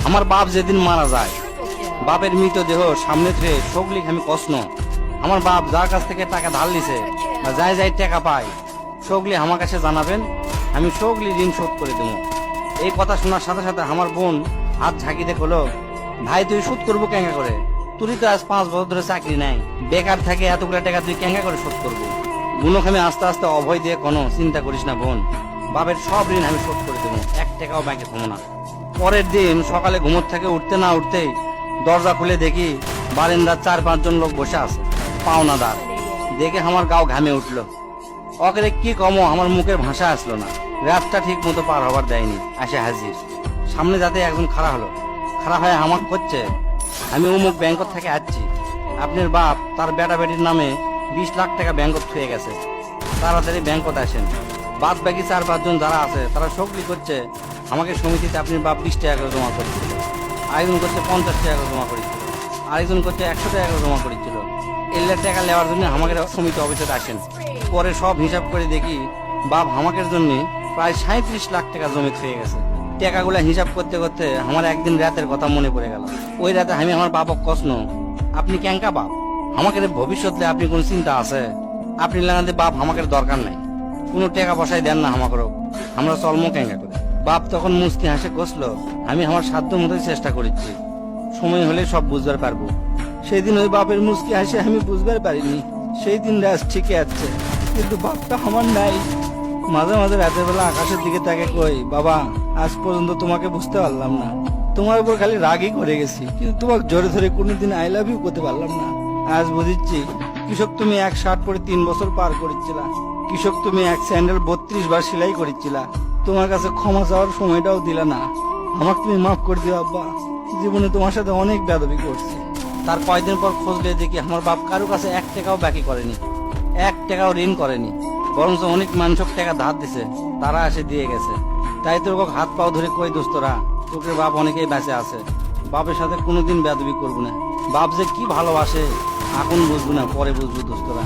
আমার বাপ যেদিন মারা যায়, বাপের মৃতদেহ সামনে থেকে সগলি আমি কষ্ট। আমার বাপ যার কাছ থেকে টাকা ধার লিছে বা যাই যাই টাকা পায়, সগলি আমার কাছে জানাবেন, আমি সগলি ঋণ শোধ করে দেবো। এই কথা শোনার সাথে সাথে আমার বোন হাত ঝাঁকি দেখলো, ভাই তুই শোধ করবো কেঙ্গা করে? তুই তো আজ 5 বছর ধরে চাকরি নাই, বেকার থাকে এতগুলো টাকা তুই কেঙ্গা করে শোধ করবো? বুনক আমি আস্তে আস্তে অভয় দিয়ে কোনো চিন্তা করিস না বোন, বাপের সব ঋণ আমি শোধ করে দেবো, 1 টাকাও ব্যাংকে থমো না। পরের দিন সকালে ঘুমোর থেকে উঠতে না উঠতেই দরজা খুলে দেখি বারান্দার 4-5 জন লোক বসে আছে, পাওনাদার। দেখে আমার গাও ঘামে উঠলো। অকেরে কি কমো, আমার মুখের ভাষা আসলো না। রাতটা ঠিক মতো পার হবার দেয়নি, আসে হাজির। সামনে যাতে একজন খাড়া হলো, খাড়া হয়ে আমার করছে, আমি অমুক ব্যাংকত থেকে আসছি, আপনার বাপ তার বেটা বেটির নামে 20 লাখ টাকা ব্যাংকত থুয়ে গেছে, তাড়াতাড়ি ব্যাংকত আসেন। বাদ বাকি 4-5 জন যারা আছে তারা সকলি করছে আমাকে সমিতিতে আপনার বাপ 20 টাকা করে জমা করেছিল, আরেকজন করছে 50 টাকা করে জমা করেছিল, আরেকজন করছে 100 টাকা করে জমা করেছিল। এল্লার টাকা নেওয়ার জন্য আমাকে সমিতি অফিসে আসেন। পরে সব হিসাব করে দেখি বাপ আমাকের জন্য প্রায় 37 লাখ টাকা জমি হয়ে গেছে। টাকাগুলা হিসাব করতে করতে আমার একদিন রাতের কথা মনে পড়ে গেল। ওই রাতে আমি আমার বাপক কষ্ট, আপনি ক্যাঙ্কা বাপ, আমাকে ভবিষ্যতে আপনি কোন চিন্তা আছে? আপনি লাগাতে বাপ আমাকে দরকার নাই, কোনো টাকা পয়সায় দেন না আমাকেও, আমরা চলমো ক্যাঙ্কা করে। বাপ তখন মুস্কি হাসে কষলো, আমি আমার সাধ্য মতোই চেষ্টা করেছি, সময় হলে সব বুঝবার পারবো। সেই দিন ওই বাপের মুস্কি হাসে আমি বুঝবার পারিনি। সেই দিন রাত ঠিকই আছে, কিন্তু বাপটা আমার নাই। মাঝে মাঝে রাতের বেলা আকাশের দিকে তাকে কই, বাবা আজ পর্যন্ত তোমাকে বুঝতে পারলাম না, তোমার উপর খালি রাগই করে গেছি, কিন্তু তোমাকে জোরে ধরে কোনোদিন আই লাভ ইউ করতে পারলাম না। আজ বুঝিচ্ছি, কৃষক তুমি 1 শার্ট পরে 3 বছর পার করেছিলা, কৃষক তুমি 1 স্যান্ডেল 32 বার সেলাই করেছিলা, তোমার কাছে ক্ষমা চাওয়ার সময়টাও দিলা না। আমাকে তুমি মাফ করে দিও আব্বা, জীবনে তোমার সাথে অনেক বেয়াদবি করছি। তার কয়েকদিন পর খোঁজলে দেখি আমার বাপ কারো কাছে 1 টাকাও বাকি করেনি, 1 টাকাও ঋণ করেনি, বরঞ্চ অনেক মানুষক টাকা ধার দিছে, তারা এসে দিয়ে গেছে। তাই তোর হাত পাও ধরে কই, দোস্তরা তোকে বাপ অনেকেই বেঁচে আছে, বাপের সাথে কোনোদিন বেয়াদবি করবো না। বাপ যে কি ভালোবাসে এখন বুঝবো না, পরে বুঝবো দোস্তরা।